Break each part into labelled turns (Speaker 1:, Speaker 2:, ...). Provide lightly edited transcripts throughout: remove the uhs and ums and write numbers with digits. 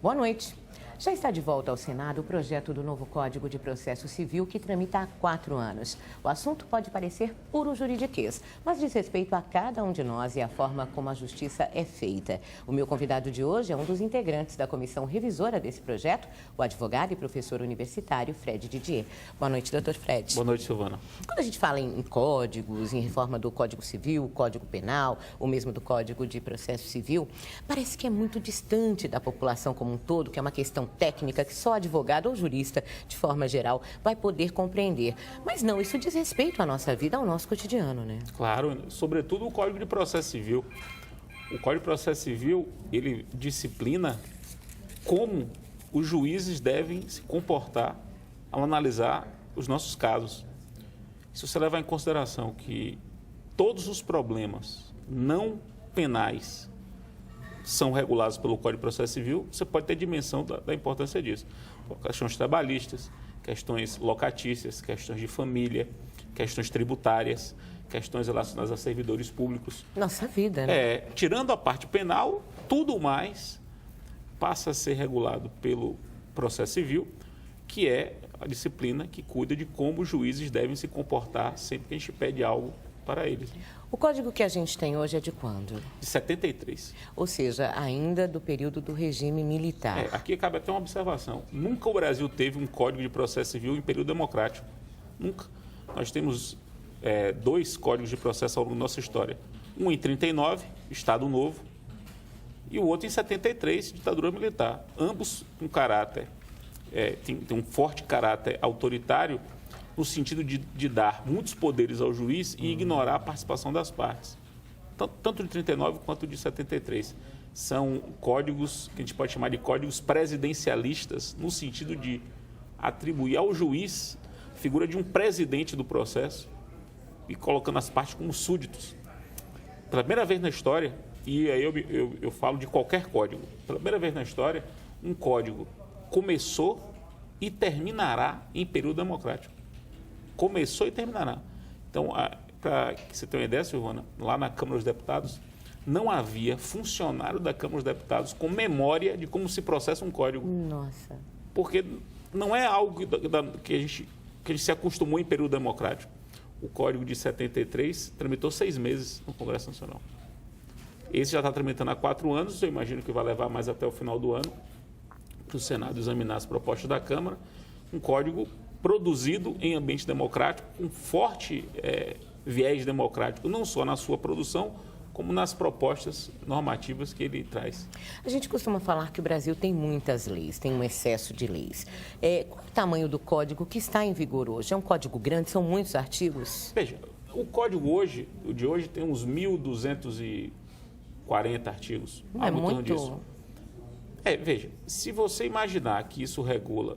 Speaker 1: Boa noite. Já está de volta ao Senado o projeto do novo Código de Processo Civil que tramita há 4 anos. O assunto pode parecer puro juridiquês, mas diz respeito a cada um de nós e a forma como a justiça é feita. O meu convidado de hoje é um dos integrantes da comissão revisora desse projeto, o advogado e professor universitário Fred Didier. Boa noite, doutor Fred.
Speaker 2: Boa noite, Silvana.
Speaker 1: Quando a gente fala em códigos, em reforma do Código Civil, Código Penal, ou mesmo do Código de Processo Civil, parece que é muito distante da população como um todo, que é uma questão técnica que só advogado ou jurista, de forma geral, vai poder compreender. Mas não, isso diz respeito à nossa vida, ao nosso cotidiano, né?
Speaker 2: Claro, sobretudo o Código de Processo Civil. O Código de Processo Civil, ele disciplina como os juízes devem se comportar ao analisar os nossos casos. Se você levar em consideração que todos os problemas não penais são regulados pelo Código de Processo Civil, você pode ter dimensão da importância disso. Questões trabalhistas, questões locatícias, questões de família, questões tributárias, questões relacionadas a servidores públicos.
Speaker 1: Nossa vida, né?
Speaker 2: Tirando a parte penal, tudo mais passa a ser regulado pelo processo civil, que é a disciplina que cuida de como os juízes devem se comportar sempre que a gente pede algo para eles.
Speaker 1: O código que a gente tem hoje é de quando?
Speaker 2: De 73.
Speaker 1: Ou seja, ainda do período do regime militar.
Speaker 2: Aqui cabe até uma observação. Nunca o Brasil teve um Código de Processo Civil em período democrático. Nunca. Nós temos 2 códigos de processo ao longo da nossa história. Um em 39, Estado Novo, e o outro em 73, ditadura militar. Ambos com caráter, tem um forte caráter autoritário, no sentido de dar muitos poderes ao juiz e ignorar a participação das partes. Tanto de 39 quanto de 73. São códigos que a gente pode chamar de códigos presidencialistas, no sentido de atribuir ao juiz a figura de um presidente do processo e colocando as partes como súditos. Pela primeira vez na história, e aí eu falo de qualquer código, pela primeira vez na história, um código começou e terminará em período democrático. Começou e terminará. Então, para que você tenha uma ideia, Silvana, lá na Câmara dos Deputados, não havia funcionário da Câmara dos Deputados com memória de como se processa um código.
Speaker 1: Nossa.
Speaker 2: Porque não é algo que a gente se acostumou em período democrático. O Código de 73 tramitou 6 meses no Congresso Nacional. Esse já está tramitando há 4 anos, eu imagino que vai levar mais até o final do ano para o Senado examinar as propostas da Câmara. Um código produzido em ambiente democrático, com forte viés democrático, não só na sua produção, como nas propostas normativas que ele traz.
Speaker 1: A gente costuma falar que o Brasil tem muitas leis, tem um excesso de leis. Qual é o tamanho do código que está em vigor hoje? É um código grande? São muitos artigos?
Speaker 2: Veja, o código de hoje tem uns 1.240 artigos.
Speaker 1: É muito?
Speaker 2: Disso. Veja, se você imaginar que isso regula,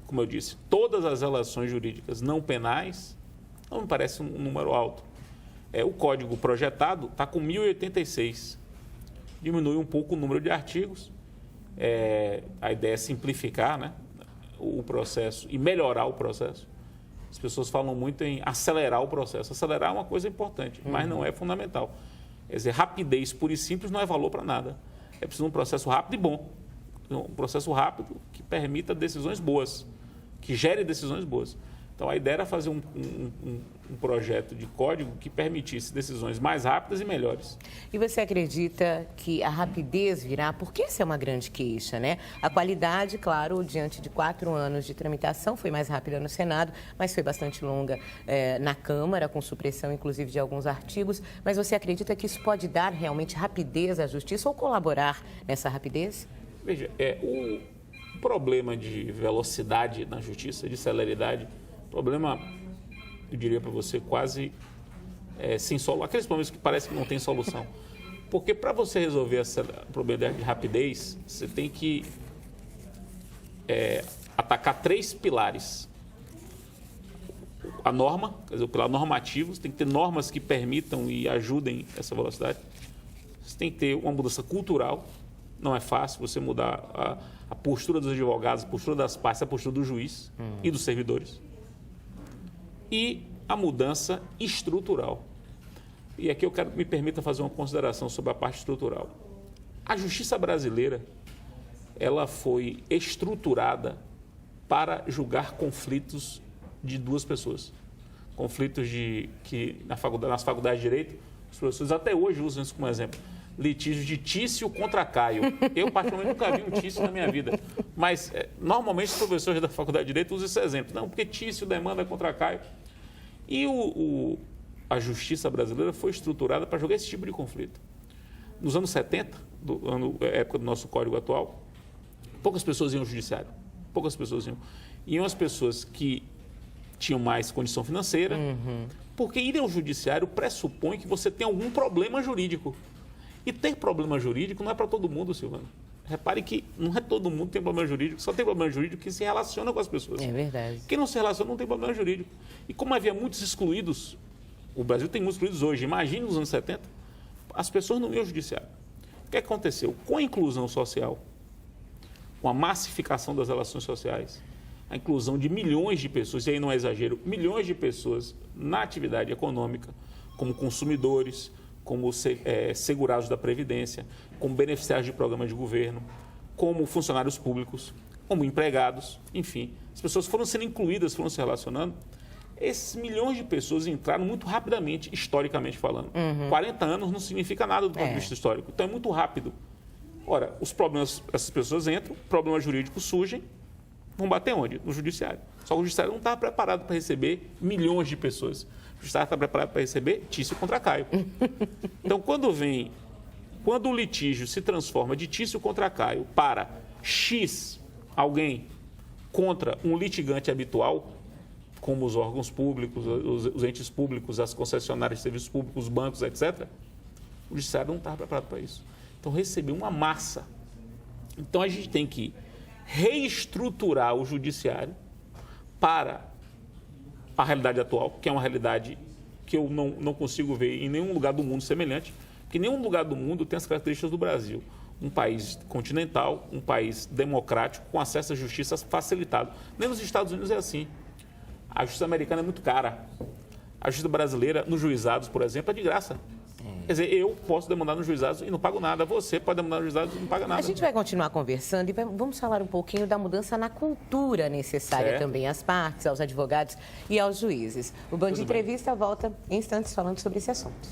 Speaker 2: como eu disse, todas as relações jurídicas não penais, não me parece um número alto. O código projetado está com 1.086. Diminui um pouco o número de artigos. A ideia é simplificar, né, o processo e melhorar o processo. As pessoas falam muito em acelerar o processo. Acelerar é uma coisa importante, mas não é fundamental. Quer dizer, rapidez pura e simples não é valor para nada. É preciso um processo rápido e bom. Um processo rápido que permita decisões boas, que gere decisões boas. Então, a ideia era fazer um projeto de código que permitisse decisões mais rápidas e melhores.
Speaker 1: E você acredita que a rapidez virá? Porque essa é uma grande queixa, né? A qualidade, claro, diante de 4 anos de tramitação, foi mais rápida no Senado, mas foi bastante longa na Câmara, com supressão, inclusive, de alguns artigos. Mas você acredita que isso pode dar realmente rapidez à Justiça ou colaborar nessa rapidez?
Speaker 2: Veja, o problema de velocidade na Justiça, de celeridade, problema, eu diria para você, quase sem solução. Aqueles problemas que parece que não tem solução. Porque para você resolver o problema de rapidez, você tem que atacar 3 pilares. A norma, quer dizer, o pilar normativo, você tem que ter normas que permitam e ajudem essa velocidade. Você tem que ter uma mudança cultural. Não é fácil você mudar a postura dos advogados, a postura das partes, a postura do juiz e dos servidores. E a mudança estrutural. E aqui eu me permita fazer uma consideração sobre a parte estrutural. A justiça brasileira, ela foi estruturada para julgar conflitos de duas pessoas. Conflitos que nas faculdades de Direito, os professores até hoje usam isso como exemplo. Litígios de Tício contra Caio. Eu, particularmente, nunca vi um Tício na minha vida. Mas, normalmente, os professores da Faculdade de Direito usam esse exemplo. Não, porque Tício demanda contra Caio. E a justiça brasileira foi estruturada para jogar esse tipo de conflito. Nos anos 70, época do nosso Código atual, poucas pessoas iam ao judiciário. Poucas pessoas iam. Iam as pessoas que tinham mais condição financeira, porque ir ao judiciário pressupõe que você tem algum problema jurídico. E ter problema jurídico não é para todo mundo, Silvana. Repare que não é todo mundo que tem problema jurídico, só tem problema jurídico quem se relaciona com as pessoas.
Speaker 1: É verdade.
Speaker 2: Quem não se relaciona não tem problema jurídico. E como havia muitos excluídos, o Brasil tem muitos excluídos hoje, imagine nos anos 70, as pessoas não iam ao judiciário. O que aconteceu? Com a inclusão social, com a massificação das relações sociais, a inclusão de milhões de pessoas, e aí não é exagero, milhões de pessoas na atividade econômica, como consumidores, como segurados da Previdência, como beneficiários de programas de governo, como funcionários públicos, como empregados, enfim. As pessoas foram sendo incluídas, foram se relacionando. Esses milhões de pessoas entraram muito rapidamente, historicamente falando. 40 anos não significa nada do ponto de vista histórico. Então, é muito rápido. Ora, os problemas, essas pessoas entram, problemas jurídicos surgem, vão bater onde? No judiciário. Só que o judiciário não estava preparado para receber milhões de pessoas. O judiciário está preparado para receber Tício contra Caio. Então, quando o litígio se transforma de Tício contra Caio para X alguém contra um litigante habitual, como os órgãos públicos, os entes públicos, as concessionárias de serviços públicos, os bancos, etc., o judiciário não estava preparado para isso. Então, recebeu uma massa. Então, a gente tem que reestruturar o judiciário para a realidade atual, que é uma realidade que eu não consigo ver em nenhum lugar do mundo semelhante, porque nenhum lugar do mundo tem as características do Brasil. Um país continental, um país democrático, com acesso à justiça facilitado. Nem nos Estados Unidos é assim. A justiça americana é muito cara. A justiça brasileira, nos juizados, por exemplo, é de graça. Quer dizer, eu posso demandar nos juizados e não pago nada. Você pode demandar nos juizados e não paga nada.
Speaker 1: A gente vai continuar conversando e vamos falar um pouquinho da mudança na cultura necessária também às partes, aos advogados e aos juízes. O Band de Entrevista volta em instantes falando sobre esse assunto.